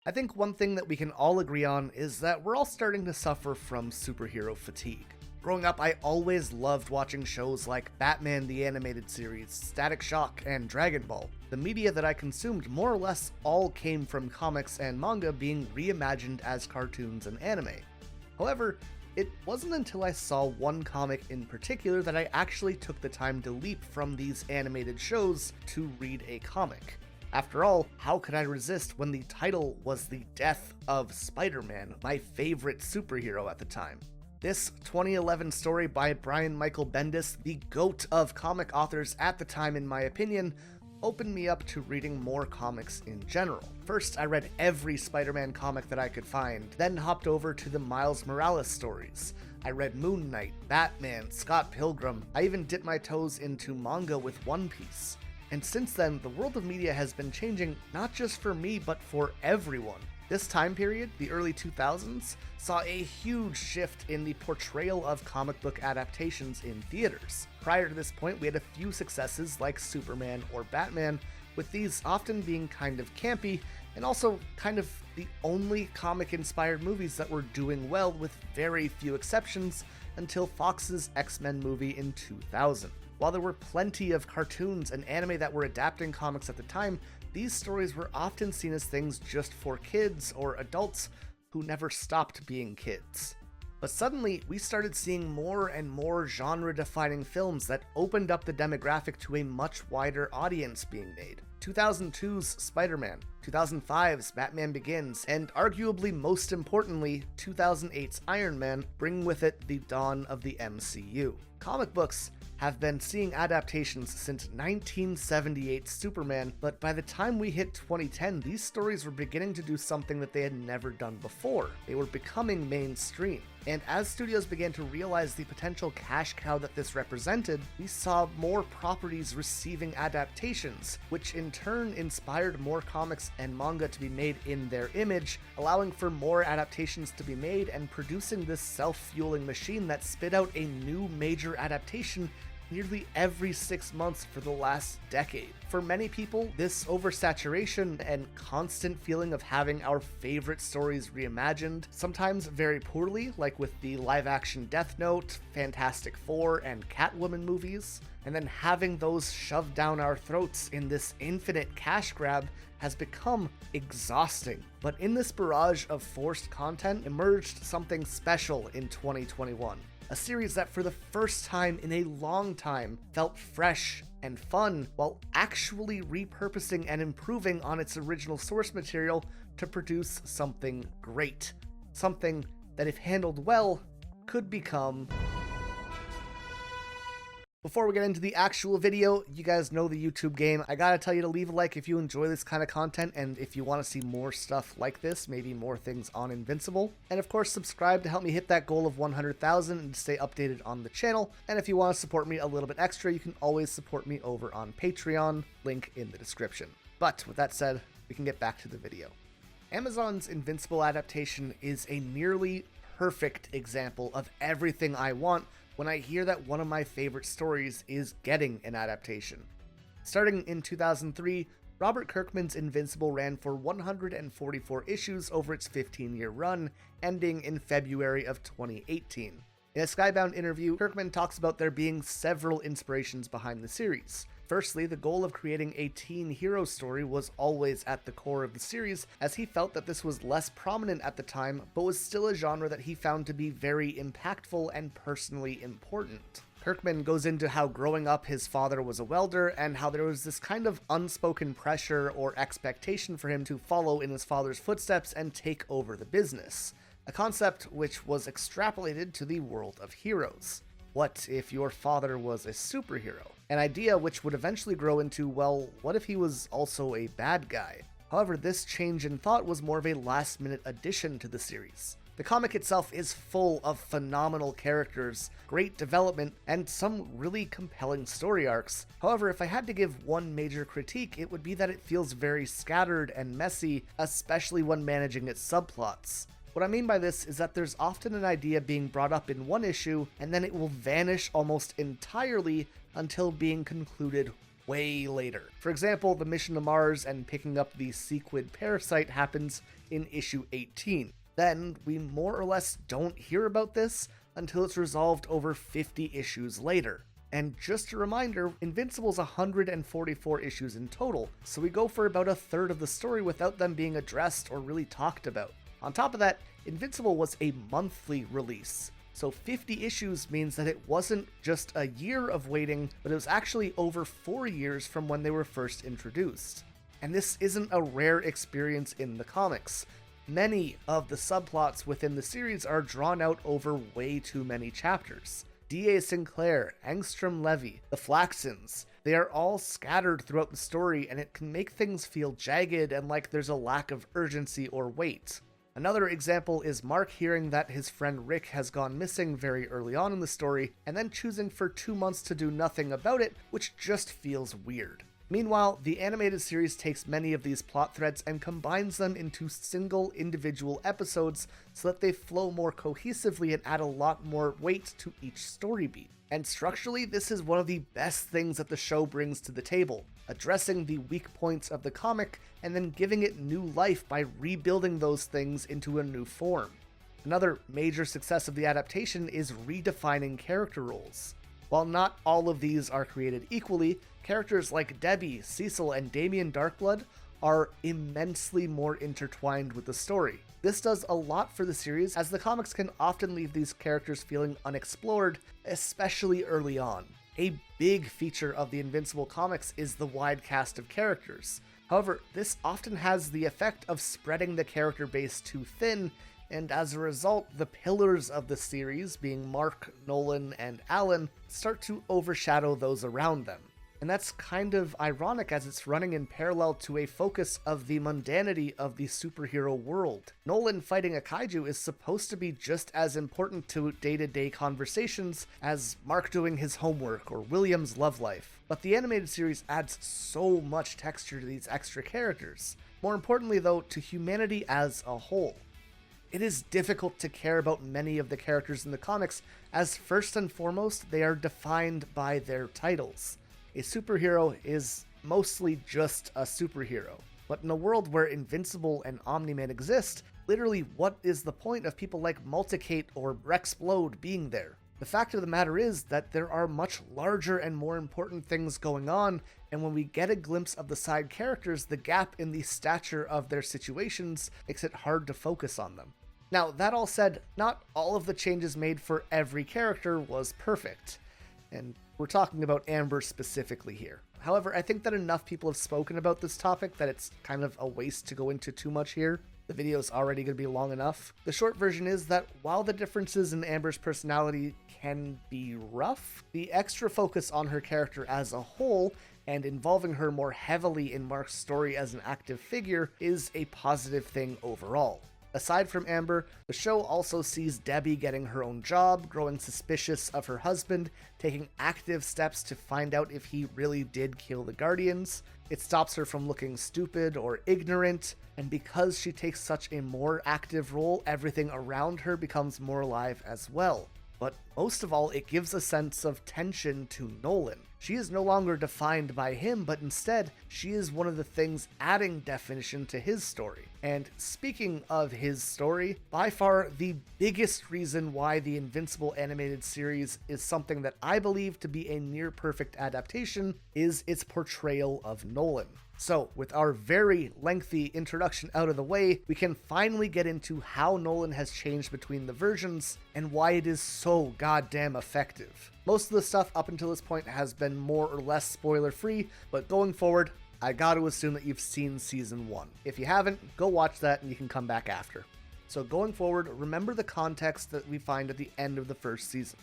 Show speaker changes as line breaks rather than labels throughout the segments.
I think one thing that we can all agree on is that we're all starting to suffer from superhero fatigue. Growing up, I always loved watching shows like Batman the Animated Series, Static Shock, and Dragon Ball. The media that I consumed more or less all came from comics and manga being reimagined as cartoons and anime. However, it wasn't until I saw one comic in particular that I actually took the time to leap from these animated shows to read a comic. After all, how could I resist when the title was The Death of Spider-Man, my favorite superhero at the time? This 2011 story by Brian Michael Bendis, the GOAT of comic authors at the time in my opinion, opened me up to reading more comics in general. First, I read every Spider-Man comic that I could find, then hopped over to the Miles Morales stories. I read Moon Knight, Batman, Scott Pilgrim. I even dipped my toes into manga with One Piece. And since then, the world of media has been changing not just for me, but for everyone. This time period, the early 2000s, saw a huge shift in the portrayal of comic book adaptations in theaters. Prior to this point, we had a few successes like Superman or Batman, with these often being kind of campy, and also kind of the only comic-inspired movies that were doing well with very few exceptions until Fox's X-Men movie in 2000. While there were plenty of cartoons and anime that were adapting comics at the time, these stories were often seen as things just for kids or adults who never stopped being kids. But suddenly, we started seeing more and more genre-defining films that opened up the demographic to a much wider audience being made. 2002's Spider-Man, 2005's Batman Begins, and arguably most importantly, 2008's Iron Man bring with it the dawn of the MCU. Comic books have been seeing adaptations since 1978's Superman, but by the time we hit 2010, these stories were beginning to do something that they had never done before. They were becoming mainstream. And as studios began to realize the potential cash cow that this represented, we saw more properties receiving adaptations, which in turn inspired more comics and manga to be made in their image, allowing for more adaptations to be made and producing this self-fueling machine that spit out a new major adaptation nearly every 6 months for the last decade. For many people, this oversaturation and constant feeling of having our favorite stories reimagined, sometimes very poorly, like with the live-action Death Note, Fantastic Four, and Catwoman movies, and then having those shoved down our throats in this infinite cash grab has become exhausting. But in this barrage of forced content emerged something special in 2021. A series that for the first time in a long time felt fresh and fun while actually repurposing and improving on its original source material to produce something great. Something that if handled well, could become... Before we get into the actual video, you guys know the YouTube game. I gotta tell you to leave a like if you enjoy this kind of content and if you want to see more stuff like this, maybe more things on Invincible. And of course, subscribe to help me hit that goal of 100,000 and stay updated on the channel. And if you want to support me a little bit extra, you can always support me over on Patreon, link in the description. But with that said, we can get back to the video. Amazon's Invincible adaptation is a nearly perfect example of everything I want when I hear that one of my favorite stories is getting an adaptation. Starting in 2003, Robert Kirkman's Invincible ran for 144 issues over its 15-year run, ending in February of 2018. In a Skybound interview, Kirkman talks about there being several inspirations behind the series. Firstly, the goal of creating a teen hero story was always at the core of the series, as he felt that this was less prominent at the time, but was still a genre that he found to be very impactful and personally important. Kirkman goes into how growing up his father was a welder, and how there was this kind of unspoken pressure or expectation for him to follow in his father's footsteps and take over the business. A concept which was extrapolated to the world of heroes. What if your father was a superhero? An idea which would eventually grow into, well, what if he was also a bad guy? However, this change in thought was more of a last-minute addition to the series. The comic itself is full of phenomenal characters, great development, and some really compelling story arcs. However, if I had to give one major critique, it would be that it feels very scattered and messy, especially when managing its subplots. What I mean by this is that there's often an idea being brought up in one issue, and then it will vanish almost entirely until being concluded way later. For example, the mission to Mars and picking up the sequid parasite happens in issue 18. Then we more or less don't hear about this until it's resolved over 50 issues later. And just a reminder, Invincible's 144 issues in total, so we go for about a third of the story without them being addressed or really talked about. On top of that, Invincible was a monthly release, so 50 issues means that it wasn't just a year of waiting, but it was actually over 4 years from when they were first introduced. And this isn't a rare experience in the comics. Many of the subplots within the series are drawn out over way too many chapters. D.A. Sinclair, Angstrom Levy, the Flaxans, they are all scattered throughout the story, and it can make things feel jagged and like there's a lack of urgency or weight. Another example is Mark hearing that his friend Rick has gone missing very early on in the story, and then choosing for 2 months to do nothing about it, which just feels weird. Meanwhile, the animated series takes many of these plot threads and combines them into single individual episodes so that they flow more cohesively and add a lot more weight to each story beat. And structurally, this is one of the best things that the show brings to the table, addressing the weak points of the comic and then giving it new life by rebuilding those things into a new form. Another major success of the adaptation is redefining character roles. While not all of these are created equally, characters like Debbie, Cecil, and Damien Darkblood are immensely more intertwined with the story. This does a lot for the series, as the comics can often leave these characters feeling unexplored, especially early on. A big feature of the Invincible comics is the wide cast of characters. However, this often has the effect of spreading the character base too thin, and as a result, the pillars of the series, being Mark, Nolan, and Alan, start to overshadow those around them. And that's kind of ironic, as it's running in parallel to a focus of the mundanity of the superhero world. Nolan fighting a kaiju is supposed to be just as important to day-to-day conversations as Mark doing his homework or William's love life. But the animated series adds so much texture to these extra characters. More importantly though, to humanity as a whole. It is difficult to care about many of the characters in the comics, as first and foremost, they are defined by their titles. A superhero is mostly just a superhero. But in a world where Invincible and Omni-Man exist, literally what is the point of people like Multicate or Rexplode being there? The fact of the matter is that there are much larger and more important things going on, and when we get a glimpse of the side characters, the gap in the stature of their situations makes it hard to focus on them. Now, that all said, not all of the changes made for every character was perfect, and we're talking about Amber specifically here. However, I think that enough people have spoken about this topic that it's kind of a waste to go into too much here. The video's already going to be long enough. The short version is that while the differences in Amber's personality can be rough, the extra focus on her character as a whole and involving her more heavily in Mark's story as an active figure is a positive thing overall. Aside from Amber, the show also sees Debbie getting her own job, growing suspicious of her husband, taking active steps to find out if he really did kill the Guardians. It stops her from looking stupid or ignorant, and because she takes such a more active role, everything around her becomes more alive as well. But most of all, it gives a sense of tension to Nolan. She is no longer defined by him, but instead, she is one of the things adding definition to his story. And speaking of his story, by far the biggest reason why the Invincible animated series is something that I believe to be a near-perfect adaptation is its portrayal of Nolan. So, with our very lengthy introduction out of the way, we can finally get into how Nolan has changed between the versions and why it is so goddamn effective. Most of the stuff up until this point has been more or less spoiler-free, but going forward, I gotta assume that you've seen Season 1. If you haven't, go watch that and you can come back after. So going forward, remember the context that we find at the end of the first season.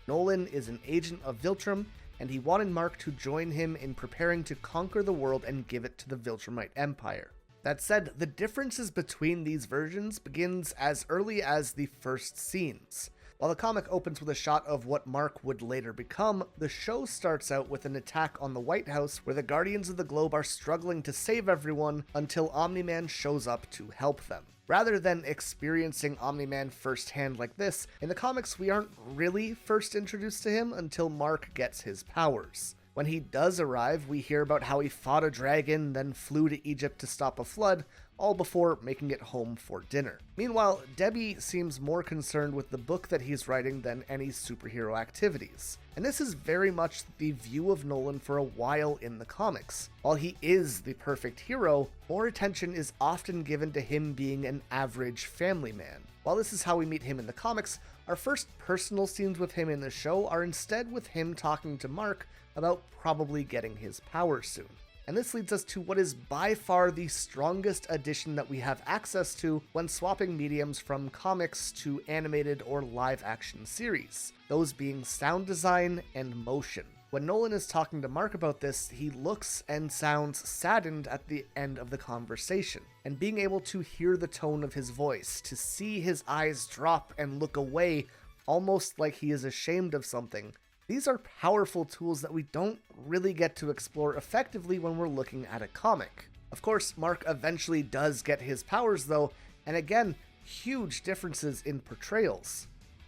Nolan is an agent of Viltrum, and he wanted Mark to join him in preparing to conquer the world and give it to the Viltrumite Empire. That said, the differences between these versions begins as early as the first scenes. While the comic opens with a shot of what Mark would later become, the show starts out with an attack on the White House where the Guardians of the Globe are struggling to save everyone until Omni-Man shows up to help them. Rather than experiencing Omni-Man firsthand like this, in the comics we aren't really first introduced to him until Mark gets his powers. When he does arrive, we hear about how he fought a dragon, then flew to Egypt to stop a flood, all before making it home for dinner. Meanwhile, Debbie seems more concerned with the book that he's writing than any superhero activities. And this is very much the view of Nolan for a while in the comics. While he is the perfect hero, more attention is often given to him being an average family man. While this is how we meet him in the comics, our first personal scenes with him in the show are instead with him talking to Mark about probably getting his powers soon. And this leads us to what is by far the strongest addition that we have access to when swapping mediums from comics to animated or live action series, those being sound design and motion. When Nolan is talking to Mark about this, he looks and sounds saddened at the end of the conversation, and being able to hear the tone of his voice, to see his eyes drop and look away almost like he is ashamed of something, these are powerful tools that we don't really get to explore effectively when we're looking at a comic. Of course, Mark eventually does get his powers though, and again, huge differences in portrayals.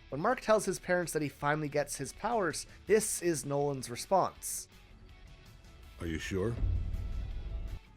When Mark tells his parents that he finally gets his powers, this is Nolan's response.
Are you sure?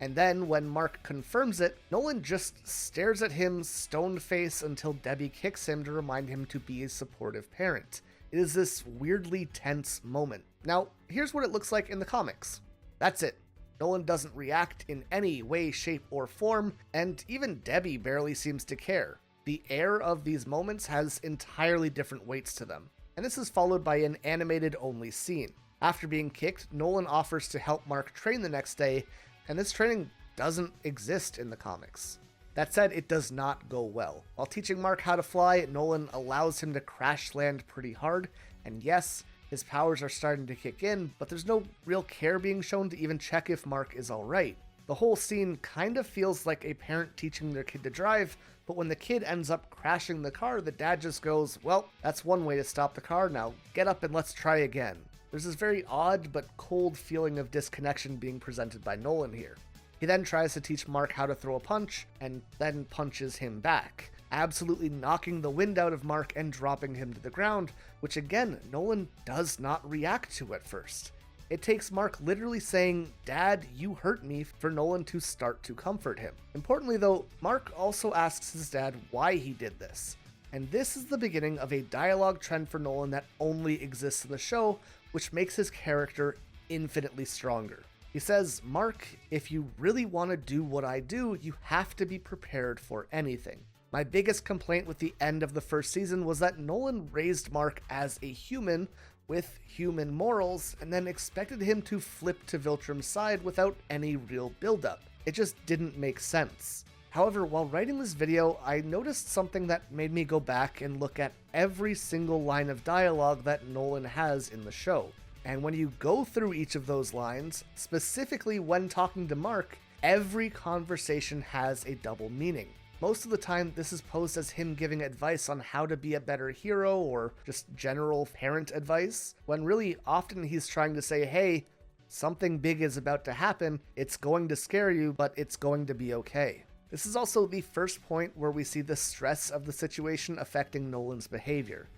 And then, when Mark confirms it, Nolan just stares at him stone-faced until Debbie kicks him to remind him to be a supportive parent. It is this weirdly tense moment. Now, here's what it looks like in the comics. That's it. Nolan doesn't react in any way, shape, or form, and even Debbie barely seems to care. The air of these moments has entirely different weights to them. And this is followed by an animated-only scene. After being kicked, Nolan offers to help Mark train the next day, and this training doesn't exist in the comics. That said, it does not go well. While teaching Mark how to fly, Nolan allows him to crash land pretty hard, and yes, his powers are starting to kick in, but there's no real care being shown to even check if Mark is alright. The whole scene kind of feels like a parent teaching their kid to drive, but when the kid ends up crashing the car, the dad just goes, well, that's one way to stop the car, now get up and let's try again. There's this very odd but cold feeling of disconnection being presented by Nolan here. He then tries to teach Mark how to throw a punch, and then punches him back, absolutely knocking the wind out of Mark and dropping him to the ground, which again, Nolan does not react to at first. It takes Mark literally saying, "Dad, you hurt me," for Nolan to start to comfort him. Importantly though, Mark also asks his dad why he did this. And this is the beginning of a dialogue trend for Nolan that only exists in the show, which makes his character infinitely stronger. He says, "Mark, if you really want to do what I do, you have to be prepared for anything. My biggest complaint with the end of the first season was that Nolan raised Mark as a human with human morals and then expected him to flip to Viltrum's side without any real build-up. It just didn't make sense." However, while writing this video, I noticed something that made me go back and look at every single line of dialogue that Nolan has in the show. And when you go through each of those lines, specifically when talking to Mark, every conversation has a double meaning. Most of the time, this is posed as him giving advice on how to be a better hero or just general parent advice, when really often he's trying to say, hey, something big is about to happen, it's going to scare you, but it's going to be okay. This is also the first point where we see the stress of the situation affecting Nolan's behavior.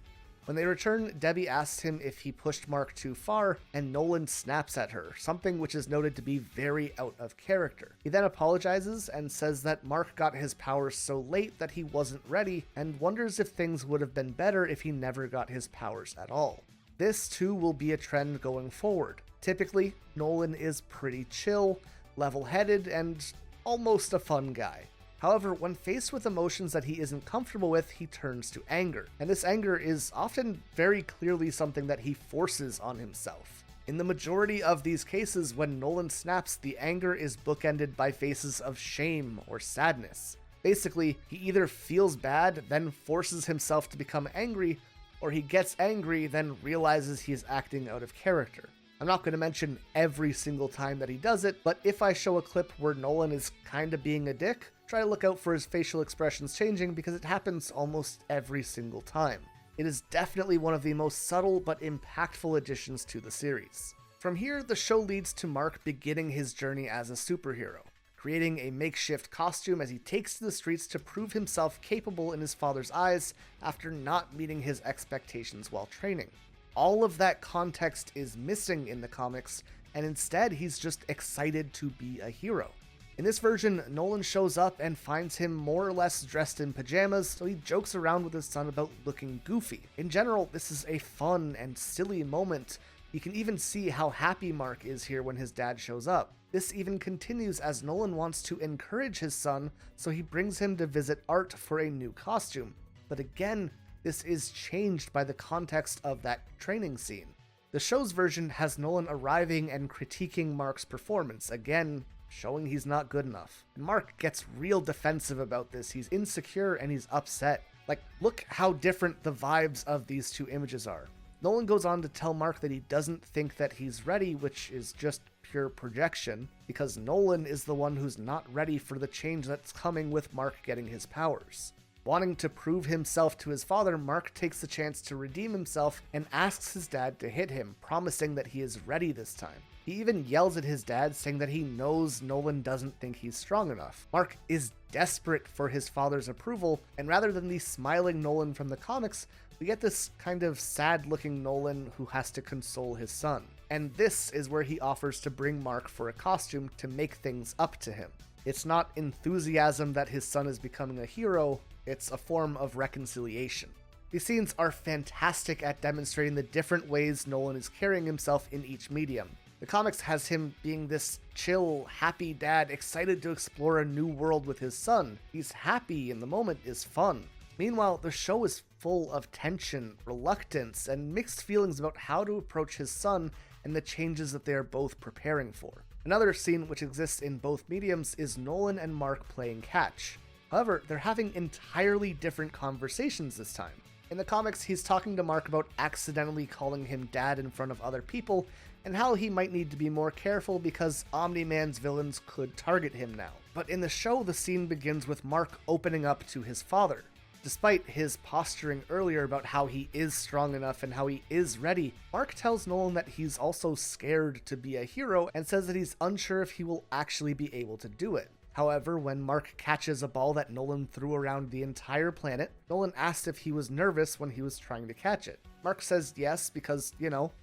When they return, Debbie asks him if he pushed Mark too far, and Nolan snaps at her, something which is noted to be very out of character. He then apologizes and says that Mark got his powers so late that he wasn't ready, and wonders if things would have been better if he never got his powers at all. This too will be a trend going forward. Typically, Nolan is pretty chill, level-headed, and almost a fun guy. However, when faced with emotions that he isn't comfortable with, he turns to anger. And this anger is often very clearly something that he forces on himself. In the majority of these cases, when Nolan snaps, the anger is bookended by faces of shame or sadness. Basically, he either feels bad, then forces himself to become angry, or he gets angry, then realizes he is acting out of character. I'm not going to mention every single time that he does it, but if I show a clip where Nolan is kinda being a dick, try to look out for his facial expressions changing because it happens almost every single time. It is definitely one of the most subtle but impactful additions to the series. From here, the show leads to Mark beginning his journey as a superhero, creating a makeshift costume as he takes to the streets to prove himself capable in his father's eyes after not meeting his expectations while training. All of that context is missing in the comics, and instead he's just excited to be a hero. In this version, Nolan shows up and finds him more or less dressed in pajamas, so he jokes around with his son about looking goofy. In general, this is a fun and silly moment. You can even see how happy Mark is here when his dad shows up. This even continues as Nolan wants to encourage his son, so he brings him to visit Art for a new costume. But again, this is changed by the context of that training scene. The show's version has Nolan arriving and critiquing Mark's performance, again, showing he's not good enough. And Mark gets real defensive about this. He's insecure and he's upset. Like, look how different the vibes of these two images are. Nolan goes on to tell Mark that he doesn't think that he's ready, which is just pure projection, because Nolan is the one who's not ready for the change that's coming with Mark getting his powers. Wanting to prove himself to his father, Mark takes the chance to redeem himself and asks his dad to hit him, promising that he is ready this time. He even yells at his dad, saying that he knows Nolan doesn't think he's strong enough. Mark is desperate for his father's approval, and rather than the smiling Nolan from the comics, we get this kind of sad-looking Nolan who has to console his son. And this is where he offers to bring Mark for a costume to make things up to him. It's not enthusiasm that his son is becoming a hero, it's a form of reconciliation. These scenes are fantastic at demonstrating the different ways Nolan is carrying himself in each medium. The comics has him being this chill, happy dad excited to explore a new world with his son. He's happy and the moment is fun. Meanwhile, the show is full of tension, reluctance, and mixed feelings about how to approach his son and the changes that they are both preparing for. Another scene which exists in both mediums is Nolan and Mark playing catch. However, they're having entirely different conversations this time. In the comics, he's talking to Mark about accidentally calling him dad in front of other people, and how he might need to be more careful because Omni-Man's villains could target him now. But in the show, the scene begins with Mark opening up to his father. Despite his posturing earlier about how he is strong enough and how he is ready, Mark tells Nolan that he's also scared to be a hero and says that he's unsure if he will actually be able to do it. However, when Mark catches a ball that Nolan threw around the entire planet, Nolan asked if he was nervous when he was trying to catch it. Mark says yes because,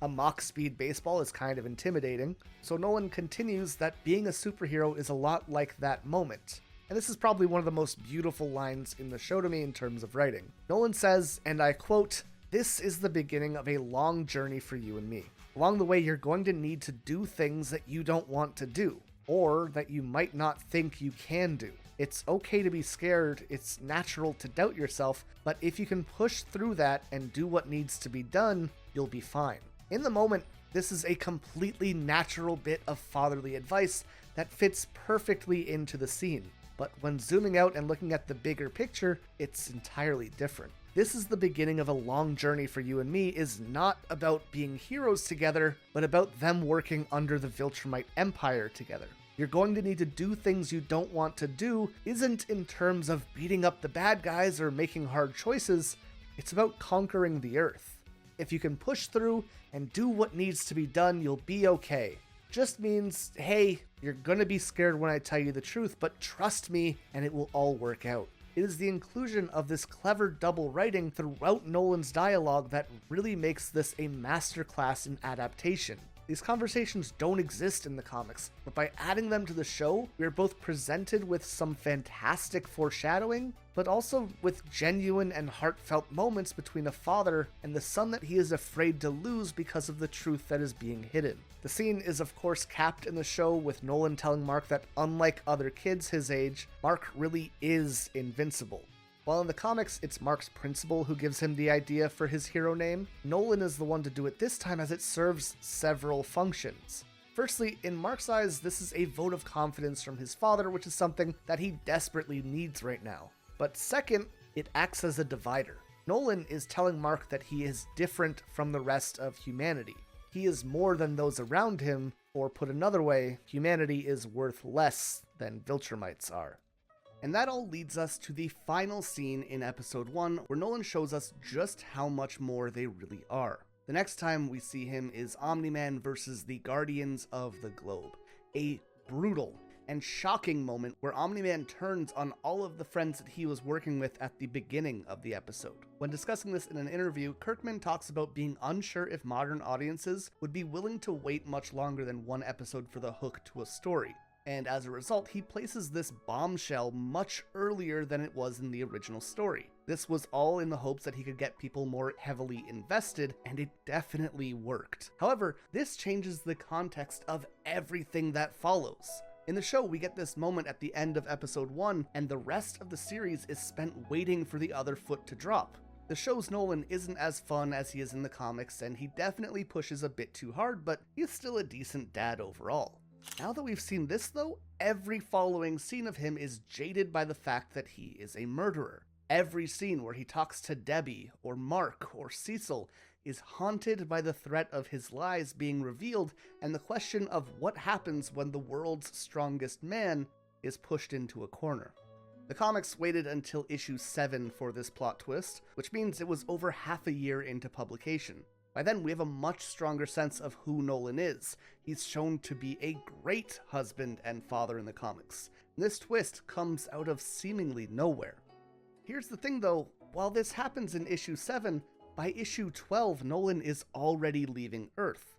a Mach-speed baseball is kind of intimidating. So Nolan continues that being a superhero is a lot like that moment. And this is probably one of the most beautiful lines in the show to me in terms of writing. Nolan says, and I quote, "This is the beginning of a long journey for you and me. Along the way, you're going to need to do things that you don't want to do, or that you might not think you can do. It's okay to be scared, it's natural to doubt yourself, but if you can push through that and do what needs to be done, you'll be fine." In the moment, this is a completely natural bit of fatherly advice that fits perfectly into the scene. But when zooming out and looking at the bigger picture, it's entirely different. This is the beginning of a long journey for you and me is not about being heroes together, but about them working under the Viltrumite Empire together. You're going to need to do things you don't want to do isn't in terms of beating up the bad guys or making hard choices, it's about conquering the Earth. If you can push through and do what needs to be done, you'll be okay. Just means, hey, you're gonna be scared when I tell you the truth, but trust me and it will all work out. It is the inclusion of this clever double writing throughout Nolan's dialogue that really makes this a masterclass in adaptation. These conversations don't exist in the comics, but by adding them to the show, we are both presented with some fantastic foreshadowing, but also with genuine and heartfelt moments between a father and the son that he is afraid to lose because of the truth that is being hidden. The scene is of course capped in the show with Nolan telling Mark that unlike other kids his age, Mark really is invincible. While in the comics, it's Mark's principal who gives him the idea for his hero name, Nolan is the one to do it this time as it serves several functions. Firstly, in Mark's eyes, this is a vote of confidence from his father, which is something that he desperately needs right now. But second, it acts as a divider. Nolan is telling Mark that he is different from the rest of humanity. He is more than those around him, or put another way, humanity is worth less than viltrumites are. And that all leads us to the final scene in episode 1, where Nolan shows us just how much more they really are. The next time we see him is Omni-Man versus the Guardians of the Globe. A brutal and shocking moment where Omni-Man turns on all of the friends that he was working with at the beginning of the episode. When discussing this in an interview, Kirkman talks about being unsure if modern audiences would be willing to wait much longer than one episode for the hook to a story. and as a result, he places this bombshell much earlier than it was in the original story. This was all in the hopes that he could get people more heavily invested, and it definitely worked. However, this changes the context of everything that follows. In the show, we get this moment at the end of episode 1, and the rest of the series is spent waiting for the other foot to drop. The show's Nolan isn't as fun as he is in the comics, and he definitely pushes a bit too hard, but he's still a decent dad overall. Now that we've seen this though, every following scene of him is jaded by the fact that he is a murderer. Every scene where he talks to Debbie, or Mark, or Cecil is haunted by the threat of his lies being revealed and the question of what happens when the world's strongest man is pushed into a corner. The comics waited until issue 7 for this plot twist, which means it was over half a year into publication. By then, we have a much stronger sense of who Nolan is. He's shown to be a great husband and father in the comics. This twist comes out of seemingly nowhere. Here's the thing though, while this happens in issue 7, by issue 12, Nolan is already leaving Earth.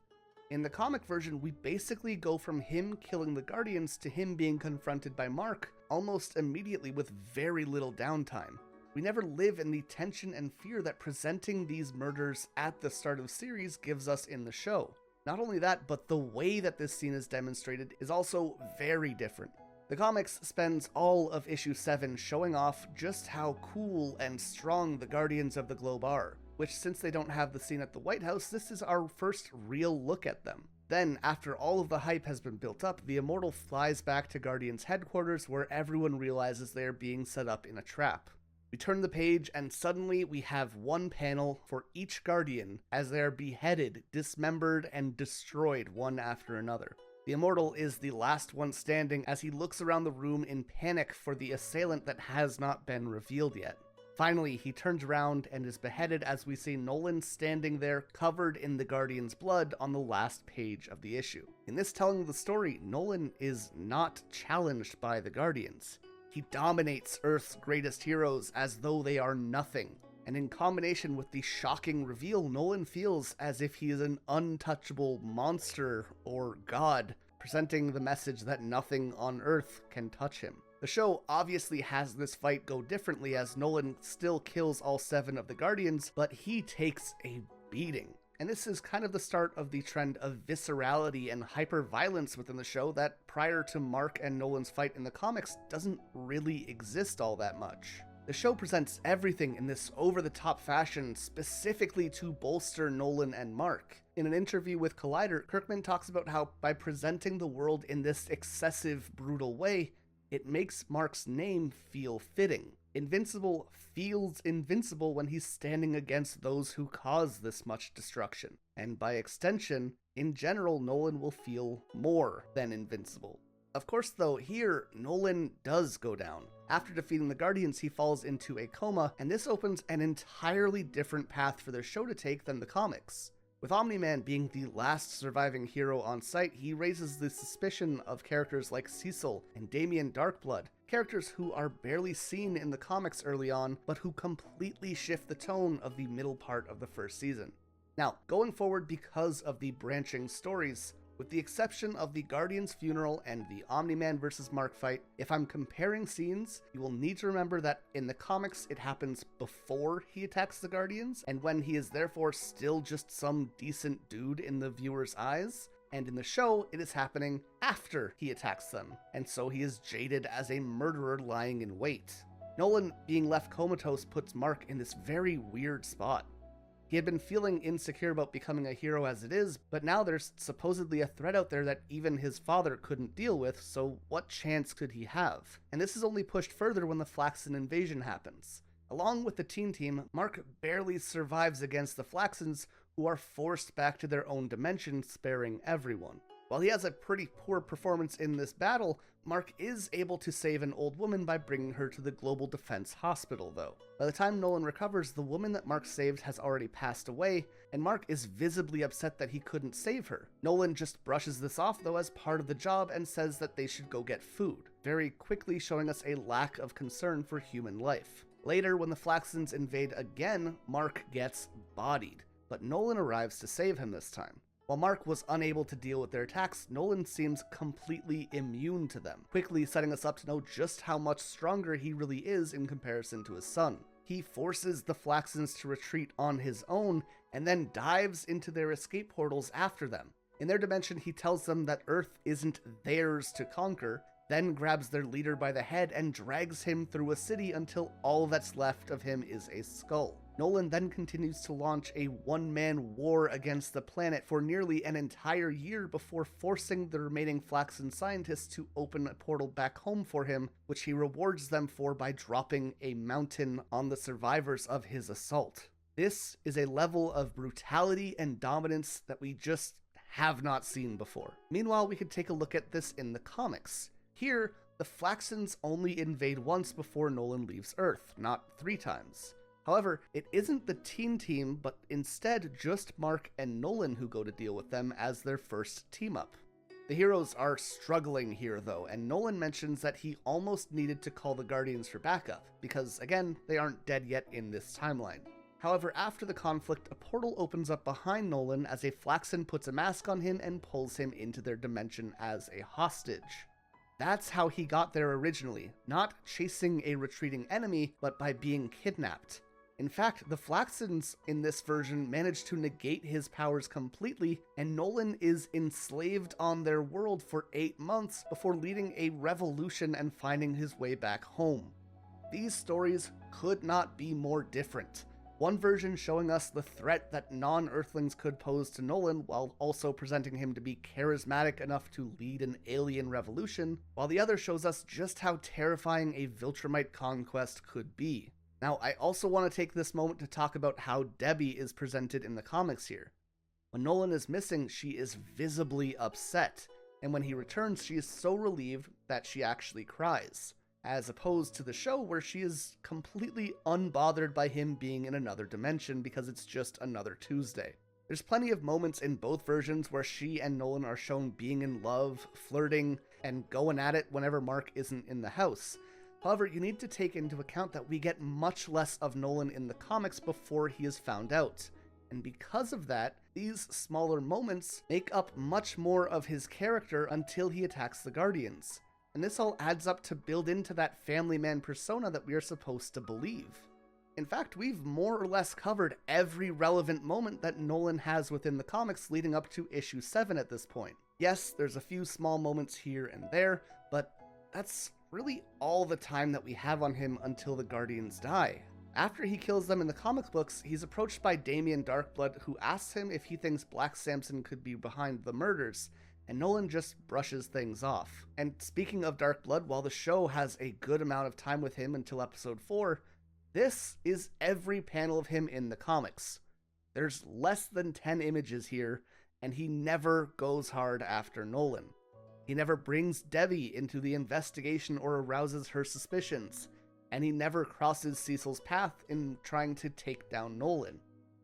In the comic version, we basically go from him killing the Guardians to him being confronted by Mark almost immediately with very little downtime. We never live in the tension and fear that presenting these murders at the start of the series gives us in the show. Not only that, but the way that this scene is demonstrated is also very different. The comics spends all of issue 7 showing off just how cool and strong the Guardians of the Globe are, which since they don't have the scene at the White House, this is our first real look at them. Then, after all of the hype has been built up, the Immortal flies back to Guardians headquarters where everyone realizes they are being set up in a trap. We turn the page and suddenly we have one panel for each Guardian as they are beheaded, dismembered, and destroyed one after another. The Immortal is the last one standing as he looks around the room in panic for the assailant that has not been revealed yet. Finally, he turns around and is beheaded as we see Nolan standing there covered in the Guardian's blood on the last page of the issue. In this telling of the story, Nolan is not challenged by the Guardians. He dominates Earth's greatest heroes as though they are nothing. And in combination with the shocking reveal, Nolan feels as if he is an untouchable monster or god, presenting the message that nothing on Earth can touch him. The show obviously has this fight go differently as Nolan still kills all 7 of the Guardians, but he takes a beating. And this is kind of the start of the trend of viscerality and hyper-violence within the show that prior to Mark and Nolan's fight in the comics doesn't really exist all that much. The show presents everything in this over-the-top fashion specifically to bolster Nolan and Mark. In an interview with Collider, Kirkman talks about how by presenting the world in this excessive, brutal way, it makes Mark's name feel fitting. Invincible feels invincible when he's standing against those who cause this much destruction. And by extension, in general, Nolan will feel more than invincible. Of course, though, here, Nolan does go down. After defeating the Guardians, he falls into a coma, and this opens an entirely different path for the show to take than the comics. With Omni-Man being the last surviving hero on site, he raises the suspicion of characters like Cecil and Damian Darkblood, characters who are barely seen in the comics early on, but who completely shift the tone of the middle part of the first season. Now, going forward because of the branching stories, with the exception of the Guardian's funeral and the Omni-Man vs. Mark fight, if I'm comparing scenes, you will need to remember that in the comics it happens before he attacks the Guardians, and when he is therefore still just some decent dude in the viewer's eyes, and in the show it is happening after he attacks them, and so he is jaded as a murderer lying in wait. Nolan being left comatose puts Mark in this very weird spot. He had been feeling insecure about becoming a hero as it is, but now there's supposedly a threat out there that even his father couldn't deal with, so what chance could he have? And this is only pushed further when the Flaxan invasion happens. Along with the teen team, Mark barely survives against the Flaxans, who are forced back to their own dimension, sparing everyone. While he has a pretty poor performance in this battle, Mark is able to save an old woman by bringing her to the Global Defense Hospital, though. By the time Nolan recovers, the woman that Mark saved has already passed away, and Mark is visibly upset that he couldn't save her. Nolan just brushes this off, though, as part of the job and says that they should go get food, very quickly showing us a lack of concern for human life. Later, when the Flaxans invade again, Mark gets bodied, but Nolan arrives to save him this time. While Mark was unable to deal with their attacks, Nolan seems completely immune to them, quickly setting us up to know just how much stronger he really is in comparison to his son. He forces the Flaxans to retreat on his own, and then dives into their escape portals after them. In their dimension, he tells them that Earth isn't theirs to conquer, then grabs their leader by the head and drags him through a city until all that's left of him is a skull. Nolan then continues to launch a one-man war against the planet for nearly an entire year before forcing the remaining Flaxan scientists to open a portal back home for him, which he rewards them for by dropping a mountain on the survivors of his assault. This is a level of brutality and dominance that we just have not seen before. Meanwhile, we could take a look at this in the comics. Here, the Flaxans only invade once before Nolan leaves Earth, not 3 times. However, it isn't the teen team, but instead just Mark and Nolan who go to deal with them as their first team-up. The heroes are struggling here though, and Nolan mentions that he almost needed to call the Guardians for backup, because again, they aren't dead yet in this timeline. However, after the conflict, a portal opens up behind Nolan as a Flaxan puts a mask on him and pulls him into their dimension as a hostage. That's how he got there originally, not chasing a retreating enemy, but by being kidnapped. In fact, the Flaxans in this version manage to negate his powers completely, and Nolan is enslaved on their world for 8 months before leading a revolution and finding his way back home. These stories could not be more different. One version showing us the threat that non-Earthlings could pose to Nolan, while also presenting him to be charismatic enough to lead an alien revolution, while the other shows us just how terrifying a viltrumite conquest could be. Now, I also want to take this moment to talk about how Debbie is presented in the comics here. When Nolan is missing, she is visibly upset, and when he returns, she is so relieved that she actually cries, as opposed to the show where she is completely unbothered by him being in another dimension because it's just another Tuesday. There's plenty of moments in both versions where she and Nolan are shown being in love, flirting, and going at it whenever Mark isn't in the house. However, you need to take into account that we get much less of Nolan in the comics before he is found out. And because of that, these smaller moments make up much more of his character until he attacks the Guardians. And this all adds up to build into that family man persona that we are supposed to believe. In fact, we've more or less covered every relevant moment that Nolan has within the comics leading up to issue 7 at this point. Yes, there's a few small moments here and there, but that's really all the time that we have on him until the Guardians die. After he kills them in the comic books, he's approached by Damian Darkblood, who asks him if he thinks Black Samson could be behind the murders, and Nolan just brushes things off. And speaking of Darkblood, while the show has a good amount of time with him until episode 4, this is every panel of him in the comics. There's less than 10 images here, and he never goes hard after Nolan. He never brings Debbie into the investigation or arouses her suspicions, and he never crosses Cecil's path in trying to take down Nolan.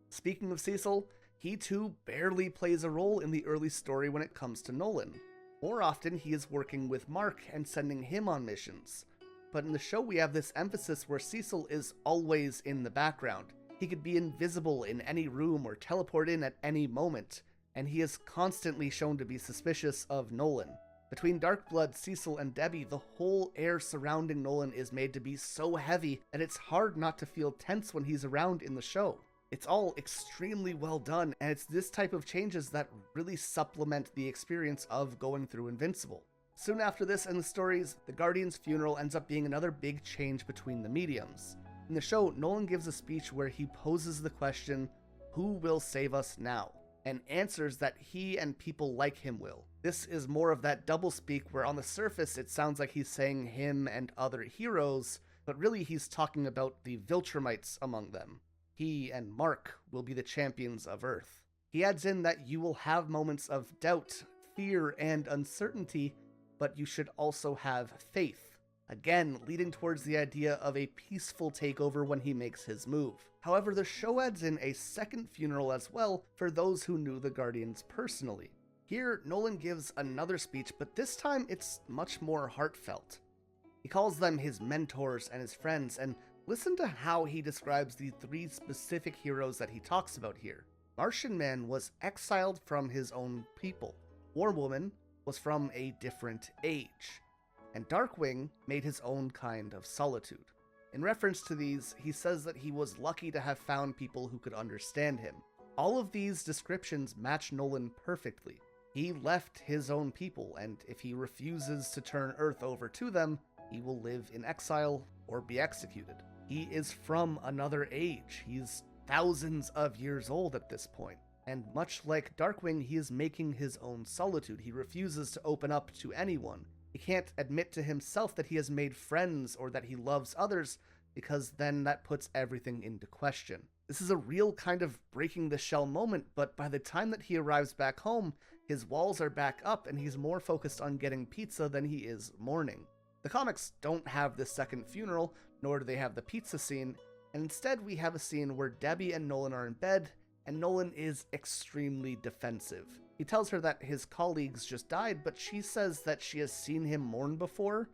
Speaking of Cecil, he too barely plays a role in the early story when it comes to Nolan. More often, he is working with Mark and sending him on missions. But in the show, we have this emphasis where Cecil is always in the background. He could be invisible in any room or teleport in at any moment, and he is constantly shown to be suspicious of Nolan. Between Darkblood, Cecil, and Debbie, the whole air surrounding Nolan is made to be so heavy that it's hard not to feel tense when he's around in the show. It's all extremely well done, and it's this type of changes that really supplement the experience of going through Invincible. Soon after this in the stories, the Guardian's funeral ends up being another big change between the mediums. In the show, Nolan gives a speech where he poses the question, "Who will save us now?" and answers that he and people like him will. This is more of that doublespeak where on the surface it sounds like he's saying him and other heroes, but really he's talking about the viltrumites among them. He and Mark will be the champions of Earth. He adds in that you will have moments of doubt, fear, and uncertainty, but you should also have faith. Again, leading towards the idea of a peaceful takeover when he makes his move. However, the show adds in a second funeral as well for those who knew the Guardians personally. Here, Nolan gives another speech, but this time it's much more heartfelt. He calls them his mentors and his friends, and listen to how he describes the 3 specific heroes that he talks about here. Martian Man was exiled from his own people. War Woman was from a different age. And Darkwing made his own kind of solitude. In reference to these, he says that he was lucky to have found people who could understand him. All of these descriptions match Nolan perfectly. He left his own people, and if he refuses to turn Earth over to them, he will live in exile or be executed. He is from another age. He's thousands of years old at this point. And much like Darkwing, he is making his own solitude. He refuses to open up to anyone. He can't admit to himself that he has made friends or that he loves others, because then that puts everything into question. This is a real kind of breaking the shell moment, but by the time that he arrives back home, his walls are back up and he's more focused on getting pizza than he is mourning. The comics don't have this second funeral, nor do they have the pizza scene, and instead we have a scene where Debbie and Nolan are in bed, and Nolan is extremely defensive. He tells her that his colleagues just died, but she says that she has seen him mourn before,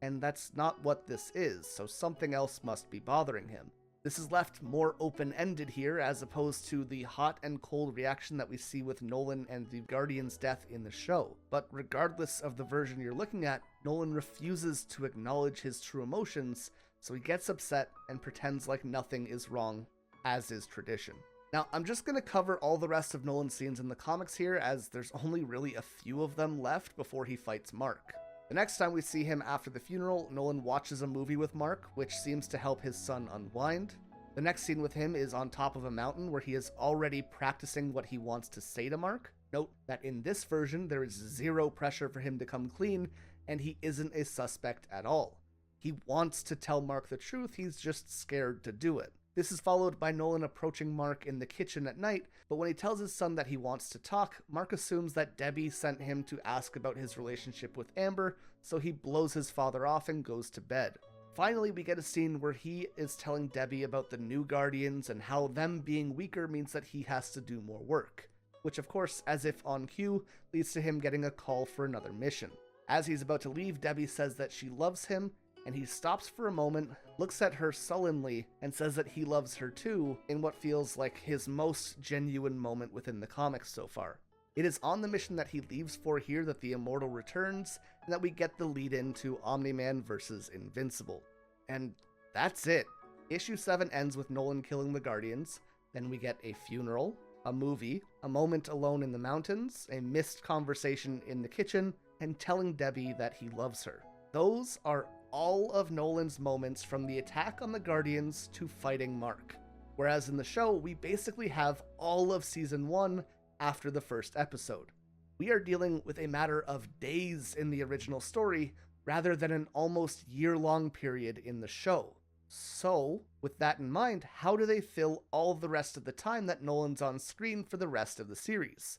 and that's not what this is, so something else must be bothering him. This is left more open-ended here, as opposed to the hot and cold reaction that we see with Nolan and the Guardian's death in the show. But regardless of the version you're looking at, Nolan refuses to acknowledge his true emotions, so he gets upset and pretends like nothing is wrong, as is tradition. Now, I'm just going to cover all the rest of Nolan's scenes in the comics here, as there's only really a few of them left before he fights Mark. The next time we see him after the funeral, Nolan watches a movie with Mark, which seems to help his son unwind. The next scene with him is on top of a mountain where he is already practicing what he wants to say to Mark. Note that in this version, there is zero pressure for him to come clean, and he isn't a suspect at all. He wants to tell Mark the truth, he's just scared to do it. This is followed by Nolan approaching Mark in the kitchen at night, but when he tells his son that he wants to talk, Mark assumes that Debbie sent him to ask about his relationship with Amber, so he blows his father off and goes to bed. Finally, we get a scene where he is telling Debbie about the new Guardians and how them being weaker means that he has to do more work, which of course, as if on cue, leads to him getting a call for another mission. As he's about to leave, Debbie says that she loves him, and he stops for a moment, looks at her sullenly, and says that he loves her too, in what feels like his most genuine moment within the comics so far. It is on the mission that he leaves for here that the Immortal returns, and that we get the lead into Omni-Man versus Invincible. And that's it. Issue 7 ends with Nolan killing the Guardians, then we get a funeral, a movie, a moment alone in the mountains, a missed conversation in the kitchen, and telling Debbie that he loves her. Those are all of Nolan's moments from the attack on the Guardians to fighting Mark. Whereas in the show, we basically have all of Season 1 after the first episode. We are dealing with a matter of days in the original story, rather than an almost year-long period in the show. So, with that in mind, how do they fill all the rest of the time that Nolan's on screen for the rest of the series?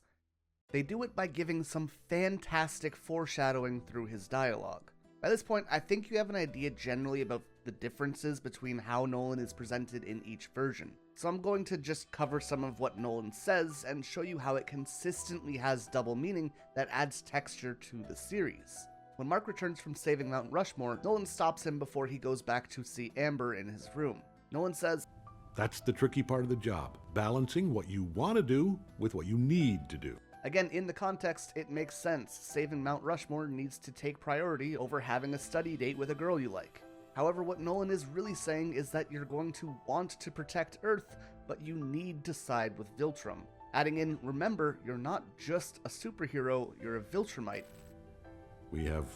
They do it by giving some fantastic foreshadowing through his dialogue. By this point, I think you have an idea generally about the differences between how Nolan is presented in each version. So I'm going to just cover some of what Nolan says and show you how it consistently has double meaning that adds texture to the series. When Mark returns from saving Mount Rushmore, Nolan stops him before he goes back to see Amber in his room. Nolan says,
"That's the tricky part of the job, balancing what you want to do with what you need to do."
Again, in the context, it makes sense. Saving Mount Rushmore needs to take priority over having a study date with a girl you like. However, what Nolan is really saying is that you're going to want to protect Earth, but you need to side with Viltrum. Adding in, remember, you're not just a superhero, you're a viltrumite.
We have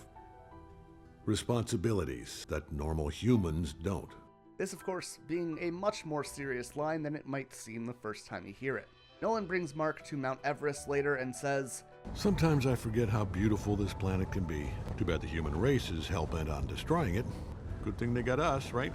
responsibilities that normal humans don't.
This, of course, being a much more serious line than it might seem the first time you hear it. Nolan brings Mark to Mount Everest later and says,
"Sometimes I forget how beautiful this planet can be. Too bad the human race is hell-bent on destroying it. Good thing they got us, right?"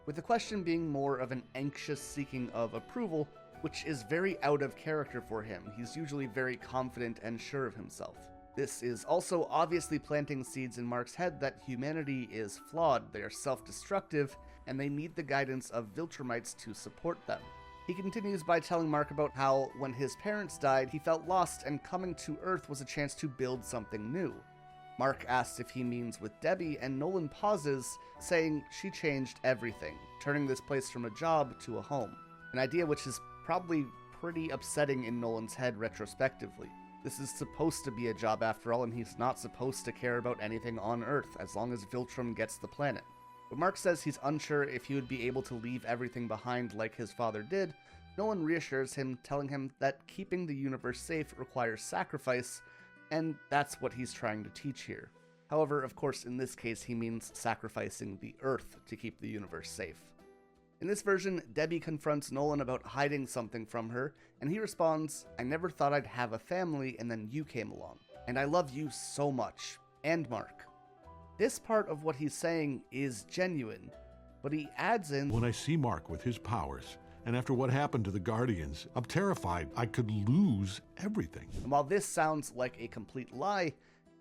With the question being more of an anxious seeking of approval, which is very out of character for him. He's usually very confident and sure of himself. This is also obviously planting seeds in Mark's head that humanity is flawed, they are self-destructive, and they need the guidance of viltrumites to support them. He continues by telling Mark about how, when his parents died, he felt lost and coming to Earth was a chance to build something new. Mark asks if he means with Debbie, and Nolan pauses, saying she changed everything, turning this place from a job to a home. An idea which is probably pretty upsetting in Nolan's head retrospectively. This is supposed to be a job after all, and he's not supposed to care about anything on Earth as long as Viltrum gets the planet. When Mark says he's unsure if he would be able to leave everything behind like his father did, Nolan reassures him, telling him that keeping the universe safe requires sacrifice, and that's what he's trying to teach here. However, of course, in this case, he means sacrificing the Earth to keep the universe safe. In this version, Debbie confronts Nolan about hiding something from her, and he responds, "I never thought I'd have a family, and then you came along. And I love you so much. And Mark." This part of what he's saying is genuine, but he adds in,
"When I see Mark with his powers, and after what happened to the Guardians, I'm terrified I could lose everything."
And while this sounds like a complete lie,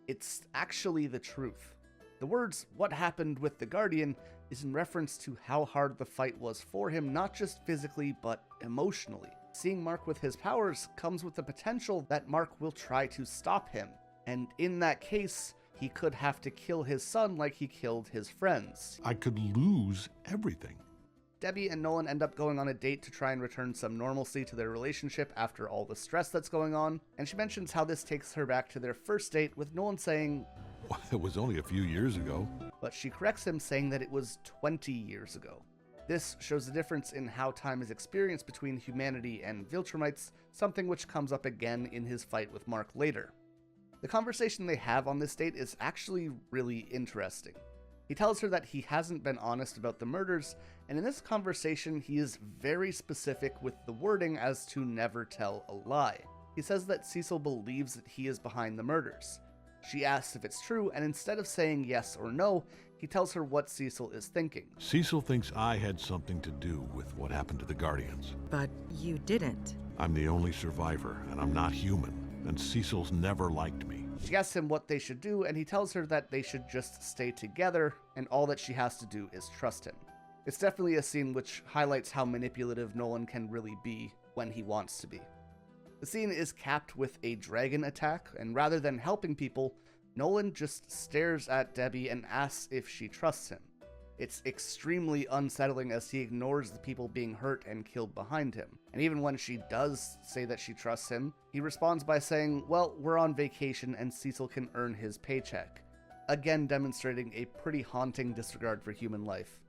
it's actually the truth. The words, "what happened with the Guardian," is in reference to how hard the fight was for him, not just physically, but emotionally. Seeing Mark with his powers comes with the potential that Mark will try to stop him, and in that case, he could have to kill his son like he killed his friends.
"I could lose everything."
Debbie and Nolan end up going on a date to try and return some normalcy to their relationship after all the stress that's going on, and she mentions how this takes her back to their first date, with Nolan saying,
"Well, it was only a few years ago."
But she corrects him, saying that it was 20 years ago. This shows the difference in how time is experienced between humanity and viltrumites, something which comes up again in his fight with Mark later. The conversation they have on this date is actually really interesting. He tells her that he hasn't been honest about the murders, and in this conversation he is very specific with the wording as to never tell a lie. He says that Cecil believes that he is behind the murders. She asks if it's true, and instead of saying yes or no, he tells her what Cecil is thinking.
"Cecil thinks I had something to do with what happened to the Guardians."
But you didn't.
"I'm the only survivor, and I'm not human, and Cecil's never liked me."
She asks him what they should do, and he tells her that they should just stay together, and all that she has to do is trust him. It's definitely a scene which highlights how manipulative Nolan can really be when he wants to be. The scene is capped with a dragon attack, and rather than helping people, Nolan just stares at Debbie and asks if she trusts him. It's extremely unsettling as he ignores the people being hurt and killed behind him. And even when she does say that she trusts him, he responds by saying, "Well, we're on vacation and Cecil can earn his paycheck." Again demonstrating a pretty haunting disregard for human life.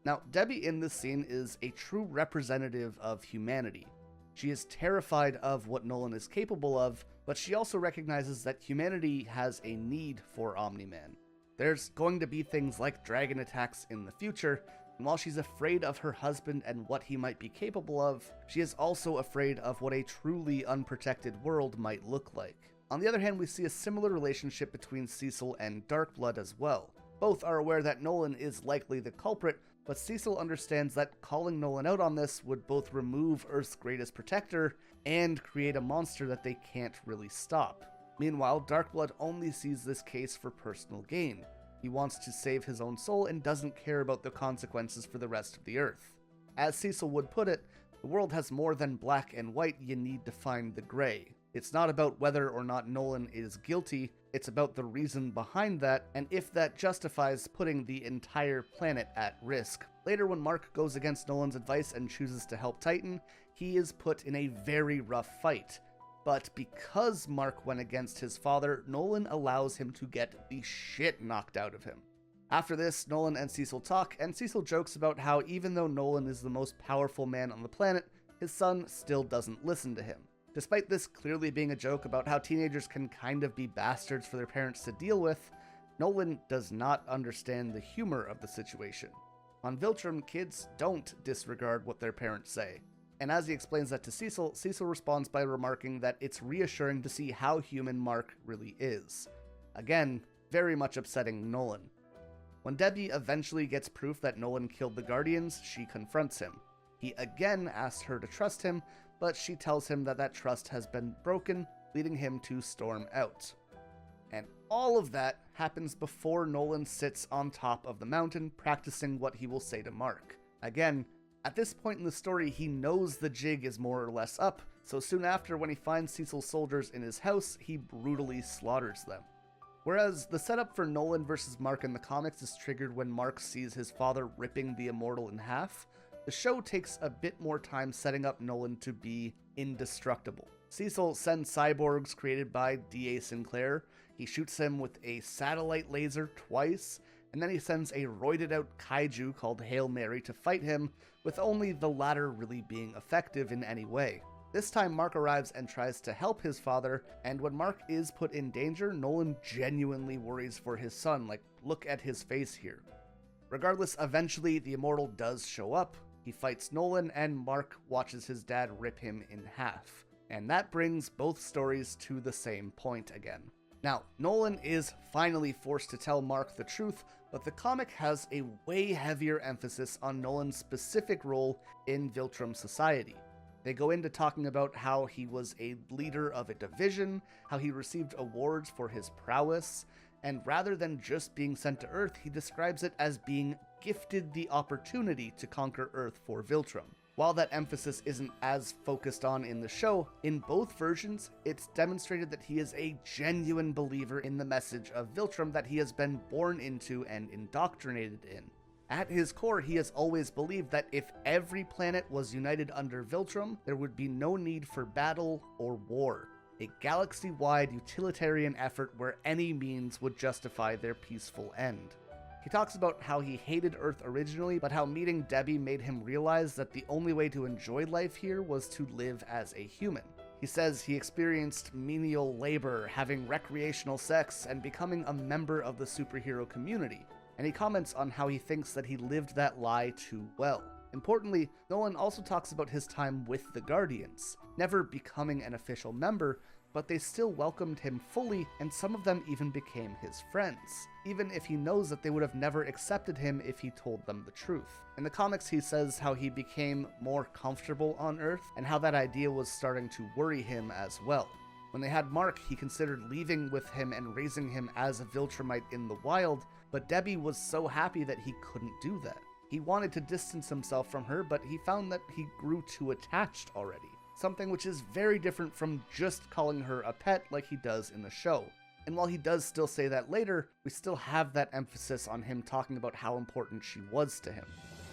Now, Debbie in this scene is a true representative of humanity. She is terrified of what Nolan is capable of, but she also recognizes that humanity has a need for Omni-Man. There's going to be things like dragon attacks in the future, and while she's afraid of her husband and what he might be capable of, she is also afraid of what a truly unprotected world might look like. On the other hand, we see a similar relationship between Cecil and Darkblood as well. Both are aware that Nolan is likely the culprit, but Cecil understands that calling Nolan out on this would both remove Earth's greatest protector and create a monster that they can't really stop. Meanwhile, Darkblood only sees this case for personal gain. He wants to save his own soul and doesn't care about the consequences for the rest of the Earth. As Cecil would put it, the world has more than black and white, you need to find the gray. It's not about whether or not Nolan is guilty, it's about the reason behind that, and if that justifies putting the entire planet at risk. Later, when Mark goes against Nolan's advice and chooses to help Titan, he is put in a very rough fight. But because Mark went against his father, Nolan allows him to get the shit knocked out of him. After this, Nolan and Cecil talk, and Cecil jokes about how even though Nolan is the most powerful man on the planet, his son still doesn't listen to him. Despite this clearly being a joke about how teenagers can kind of be bastards for their parents to deal with, Nolan does not understand the humor of the situation. On Viltrum, kids don't disregard what their parents say. And as he explains that to Cecil, Cecil responds by remarking that it's reassuring to see how human Mark really is. Again, very much upsetting Nolan. When Debbie eventually gets proof that Nolan killed the Guardians, she confronts him. He again asks her to trust him, but she tells him that that trust has been broken, leading him to storm out. And all of that happens before Nolan sits on top of the mountain, practicing what he will say to Mark. Again, at this point in the story, he knows the jig is more or less up, so soon after, when he finds Cecil's soldiers in his house, he brutally slaughters them. Whereas the setup for Nolan versus Mark in the comics is triggered when Mark sees his father ripping the Immortal in half, the The show takes a bit more time setting up Nolan to be indestructible. Cecil sends cyborgs created by D.A. Sinclair. He shoots him with a satellite laser twice, and then he sends a roided out kaiju called Hail Mary to fight him, with only the latter really being effective in any way. This time Mark arrives and tries to help his father, and when Mark is put in danger, Nolan genuinely worries for his son, like, look at his face here. Regardless, eventually the Immortal does show up. He fights Nolan, and Mark watches his dad rip him in half. And that brings both stories to the same point again. Now, Nolan is finally forced to tell Mark the truth, but the comic has a way heavier emphasis on Nolan's specific role in Viltrum society. They go into talking about how he was a leader of a division, how he received awards for his prowess, and rather than just being sent to Earth, he describes it as being gifted the opportunity to conquer Earth for Viltrum. While that emphasis isn't as focused on in the show, in both versions, it's demonstrated that he is a genuine believer in the message of Viltrum that he has been born into and indoctrinated in. At his core, he has always believed that if every planet was united under Viltrum, there would be no need for battle or war. A galaxy-wide utilitarian effort where any means would justify their peaceful end. He talks about how he hated Earth originally, but how meeting Debbie made him realize that the only way to enjoy life here was to live as a human. He says he experienced menial labor, having recreational sex, and becoming a member of the superhero community, and he comments on how he thinks that he lived that lie too well. Importantly, Nolan also talks about his time with the Guardians, never becoming an official member, but they still welcomed him fully, and some of them even became his friends, even if he knows that they would have never accepted him if he told them the truth. In the comics, he says how he became more comfortable on Earth, and how that idea was starting to worry him as well. When they had Mark, he considered leaving with him and raising him as a viltrumite in the wild, but Debbie was so happy that he couldn't do that. He wanted to distance himself from her, but he found that he grew too attached already. Something which is very different from just calling her a pet like he does in the show. And while he does still say that later, we still have that emphasis on him talking about how important she was to him.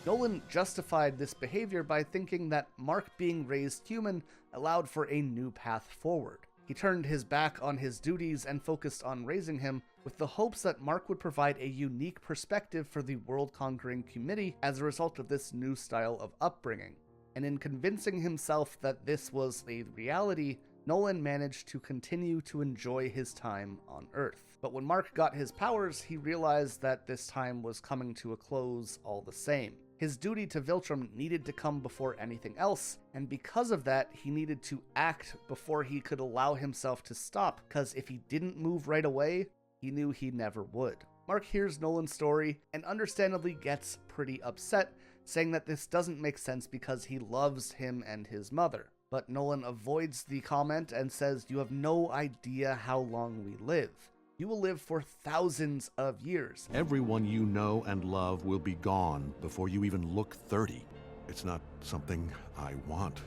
Nolan justified this behavior by thinking that Mark being raised human allowed for a new path forward. He turned his back on his duties and focused on raising him, with the hopes that Mark would provide a unique perspective for the world-conquering committee as a result of this new style of upbringing. And in convincing himself that this was a reality, Nolan managed to continue to enjoy his time on Earth. But when Mark got his powers, he realized that this time was coming to a close all the same. His duty to Viltrum needed to come before anything else, and because of that, he needed to act before he could allow himself to stop, because if he didn't move right away, he knew he never would. Mark hears Nolan's story and understandably gets pretty upset, saying that this doesn't make sense because he loves him and his mother. But Nolan avoids the comment and says, "You have no idea how long we live. You will live for thousands of years."
Everyone you know and love will be gone before you even look 30. It's not something I want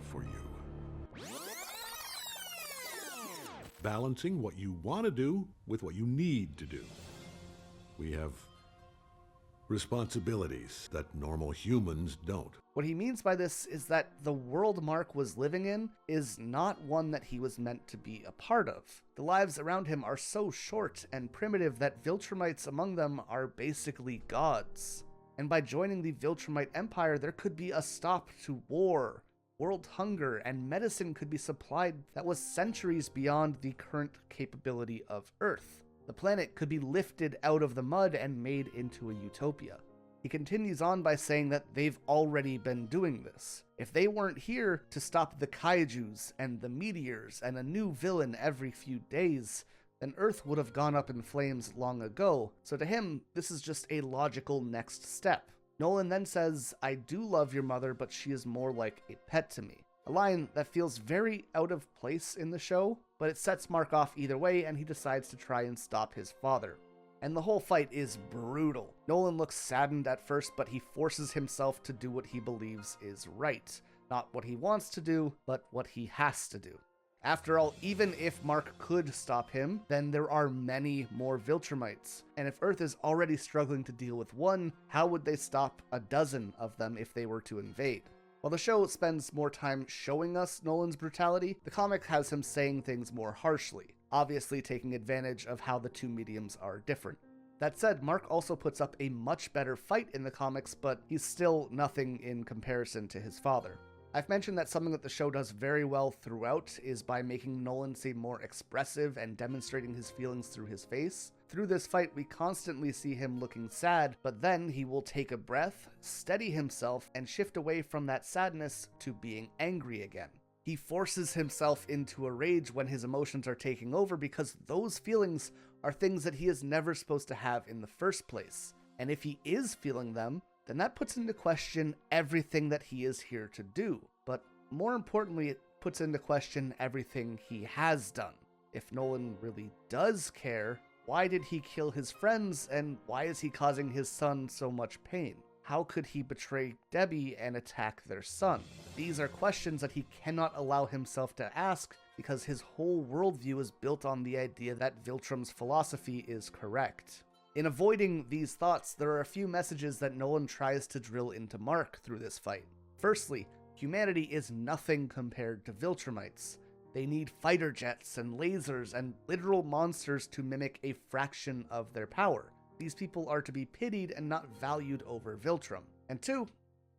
for you. Balancing what you want to do with what you need to do. We have responsibilities that normal humans don't.
What he means by this is that the world Mark was living in is not one that he was meant to be a part of. The lives around him are so short and primitive that viltrumites among them are basically gods. And by joining the Viltrumite Empire, there could be a stop to war, world hunger, and medicine could be supplied that was centuries beyond the current capability of Earth. The planet could be lifted out of the mud and made into a utopia. He continues on by saying that they've already been doing this. If they weren't here to stop the kaijus and the meteors and a new villain every few days, then Earth would have gone up in flames long ago, so to him, this is just a logical next step. Nolan then says, "I do love your mother, but she is more like a pet to me." A line that feels very out of place in the show, but it sets Mark off either way, and he decides to try and stop his father. And the whole fight is brutal. Nolan looks saddened at first, but he forces himself to do what he believes is right. Not what he wants to do, but what he has to do. After all, even if Mark could stop him, then there are many more viltrumites. And if Earth is already struggling to deal with one, how would they stop a dozen of them if they were to invade? While the show spends more time showing us Nolan's brutality, the comic has him saying things more harshly, obviously taking advantage of how the two mediums are different. That said, Mark also puts up a much better fight in the comics, but he's still nothing in comparison to his father. I've mentioned that something that the show does very well throughout is by making Nolan seem more expressive and demonstrating his feelings through his face. Through this fight, we constantly see him looking sad, but then he will take a breath, steady himself, and shift away from that sadness to being angry again. He forces himself into a rage when his emotions are taking over because those feelings are things that he is never supposed to have in the first place. And if he is feeling them, then that puts into question everything that he is here to do. But more importantly, it puts into question everything he has done. If Nolan really does care, why did he kill his friends, and why is he causing his son so much pain? How could he betray Debbie and attack their son? These are questions that he cannot allow himself to ask because his whole worldview is built on the idea that Viltrum's philosophy is correct. In avoiding these thoughts, there are a few messages that Nolan tries to drill into Mark through this fight. Firstly, humanity is nothing compared to Viltrumites. They need fighter jets and lasers and literal monsters to mimic a fraction of their power. These people are to be pitied and not valued over Viltrum. And two,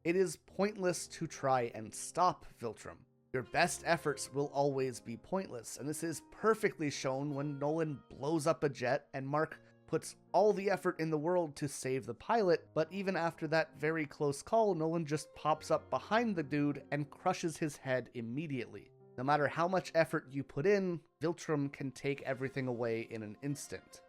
it is pointless to try and stop Viltrum. Your best efforts will always be pointless, and this is perfectly shown when Nolan blows up a jet and Mark puts all the effort in the world to save the pilot, but even after that very close call, Nolan just pops up behind the dude and crushes his head immediately. No matter how much effort you put in, Viltrum can take everything away in an instant.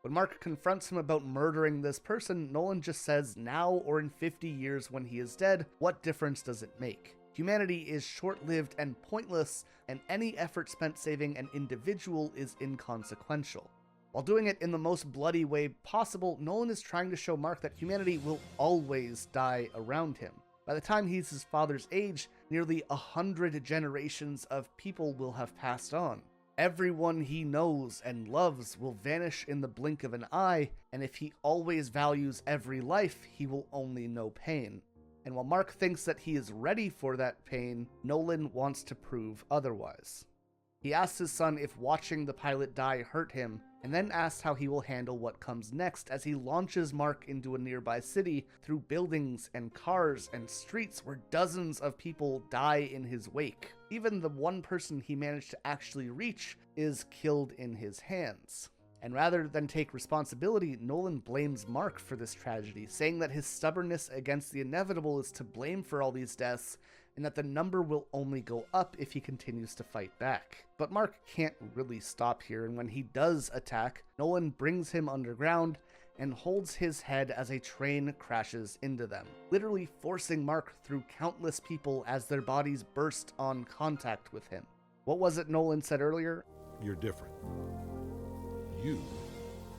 When Mark confronts him about murdering this person, Nolan just says, now or in 50 years when he is dead, what difference does it make? Humanity is short-lived and pointless, and any effort spent saving an individual is inconsequential. While doing it in the most bloody way possible, Nolan is trying to show Mark that humanity will always die around him. By the time he's his father's age, nearly 100 generations of people will have passed on. Everyone he knows and loves will vanish in the blink of an eye, and if he always values every life, he will only know pain. And while Mark thinks that he is ready for that pain, Nolan wants to prove otherwise. He asks his son if watching the pilot die hurt him, and then asks how he will handle what comes next as he launches Mark into a nearby city through buildings and cars and streets where dozens of people die in his wake. Even the one person he managed to actually reach is killed in his hands. And rather than take responsibility, Nolan blames Mark for this tragedy, saying that his stubbornness against the inevitable is to blame for all these deaths, and that the number will only go up if he continues to fight back. But Mark can't really stop here, and when he does attack, Nolan brings him underground and holds his head as a train crashes into them, literally forcing Mark through countless people as their bodies burst on contact with him. What was it Nolan said earlier?
You're different. You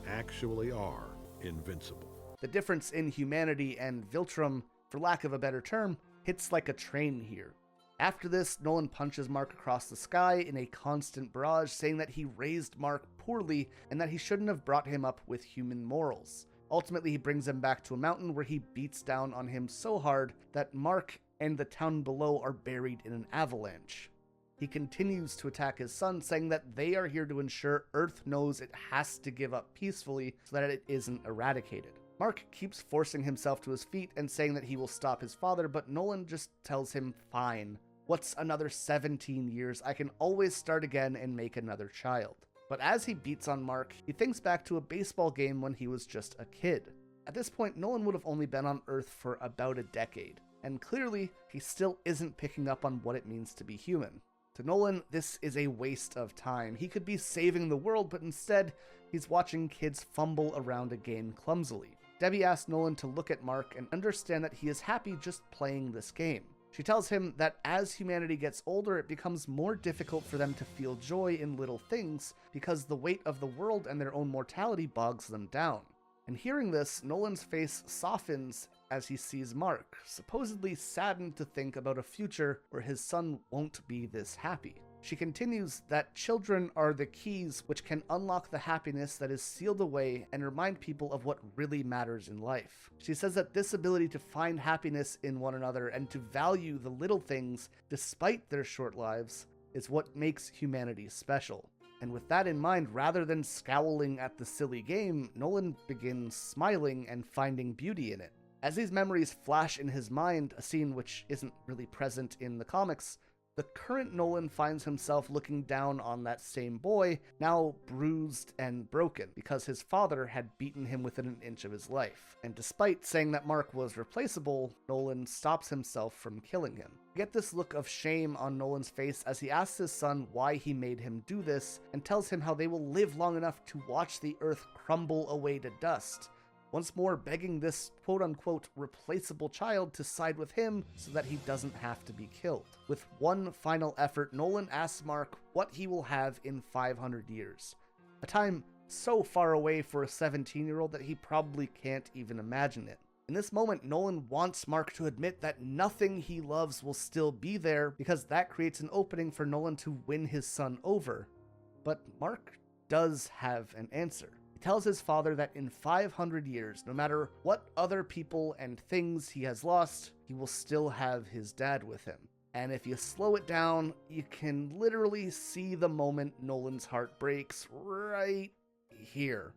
actually are invincible.
The difference in humanity and Viltrum, for lack of a better term, hits like a train here. After this, Nolan punches Mark across the sky in a constant barrage, saying that he raised Mark poorly and that he shouldn't have brought him up with human morals. Ultimately, he brings him back to a mountain where he beats down on him so hard that Mark and the town below are buried in an avalanche. He continues to attack his son, saying that they are here to ensure Earth knows it has to give up peacefully so that it isn't eradicated. Mark keeps forcing himself to his feet and saying that he will stop his father, but Nolan just tells him, fine. What's another 17 years? I can always start again and make another child. But as he beats on Mark, he thinks back to a baseball game when he was just a kid. At this point, Nolan would have only been on Earth for about a decade, and clearly, he still isn't picking up on what it means to be human. To Nolan, this is a waste of time. He could be saving the world, but instead, he's watching kids fumble around a game clumsily. Debbie asks Nolan to look at Mark and understand that he is happy just playing this game. She tells him that as humanity gets older, it becomes more difficult for them to feel joy in little things because the weight of the world and their own mortality bogs them down. And hearing this, Nolan's face softens as he sees Mark, supposedly saddened to think about a future where his son won't be this happy. She continues that children are the keys which can unlock the happiness that is sealed away and remind people of what really matters in life. She says that this ability to find happiness in one another and to value the little things despite their short lives is what makes humanity special. And with that in mind, rather than scowling at the silly game, Nolan begins smiling and finding beauty in it. As these memories flash in his mind, a scene which isn't really present in the comics, the current Nolan finds himself looking down on that same boy, now bruised and broken, because his father had beaten him within an inch of his life. And despite saying that Mark was replaceable, Nolan stops himself from killing him. We get this look of shame on Nolan's face as he asks his son why he made him do this, and tells him how they will live long enough to watch the Earth crumble away to dust, once more begging this quote-unquote replaceable child to side with him so that he doesn't have to be killed. With one final effort, Nolan asks Mark what he will have in 500 years, a time so far away for a 17-year-old that he probably can't even imagine it. In this moment, Nolan wants Mark to admit that nothing he loves will still be there, because that creates an opening for Nolan to win his son over. But Mark does have an answer. Tells his father that in 500 years, no matter what other people and things he has lost, he will still have his dad with him. And if you slow it down, you can literally see the moment Nolan's heart breaks right here,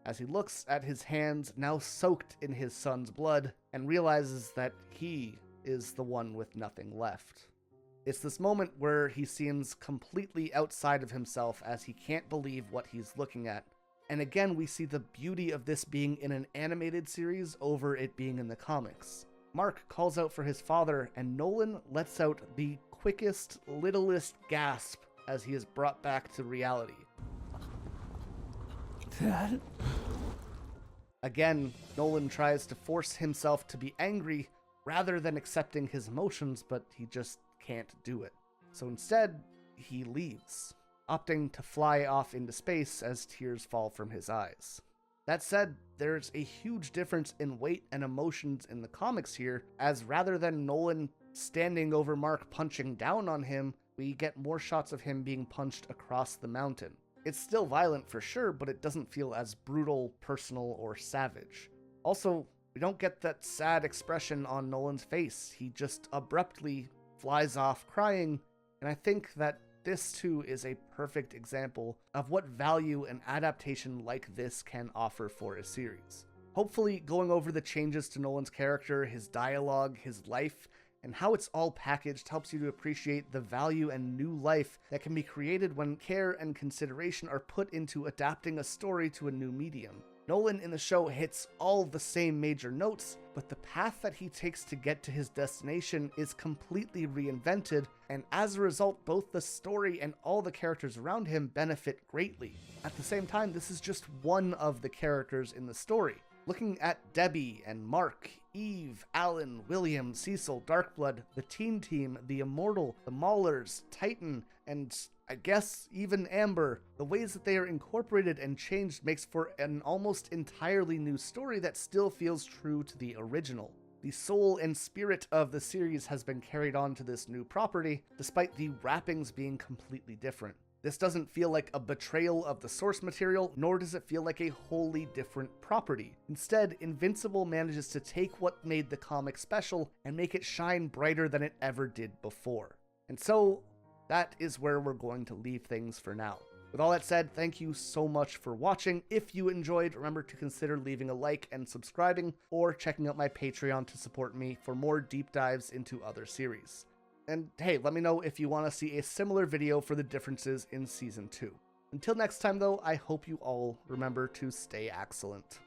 as he looks at his hands now soaked in his son's blood and realizes that he is the one with nothing left. It's this moment where he seems completely outside of himself as he can't believe what he's looking at. And again, we see the beauty of this being in an animated series over it being in the comics. Mark calls out for his father, and Nolan lets out the quickest, littlest gasp as he is brought back to reality.
Dad?
Again, Nolan tries to force himself to be angry rather than accepting his emotions, but he just can't do it. So instead, he leaves, opting to fly off into space as tears fall from his eyes. That said, there's a huge difference in weight and emotions in the comics here, as rather than Nolan standing over Mark punching down on him, we get more shots of him being punched across the mountain. It's still violent for sure, but it doesn't feel as brutal, personal, or savage. Also, we don't get that sad expression on Nolan's face. He just abruptly flies off crying, and I think that this too is a perfect example of what value an adaptation like this can offer for a series. Hopefully, going over the changes to Nolan's character, his dialogue, his life, and how it's all packaged helps you to appreciate the value and new life that can be created when care and consideration are put into adapting a story to a new medium. Nolan in the show hits all the same major notes, but the path that he takes to get to his destination is completely reinvented, and as a result, both the story and all the characters around him benefit greatly. At the same time, this is just one of the characters in the story. Looking at Debbie and Mark, Eve, Alan, William, Cecil, Darkblood, the Teen Team, the Immortal, the Maulers, Titan, and I guess even Amber, the ways that they are incorporated and changed makes for an almost entirely new story that still feels true to the original. The soul and spirit of the series has been carried on to this new property, despite the wrappings being completely different. This doesn't feel like a betrayal of the source material, nor does it feel like a wholly different property. Instead, Invincible manages to take what made the comic special and make it shine brighter than it ever did before. And so, that is where we're going to leave things for now. With all that said, thank you so much for watching. If you enjoyed, remember to consider leaving a like and subscribing, or checking out my Patreon to support me for more deep dives into other series. And hey, let me know if you want to see a similar video for the differences in Season 2. Until next time though, I hope you all remember to stay excellent.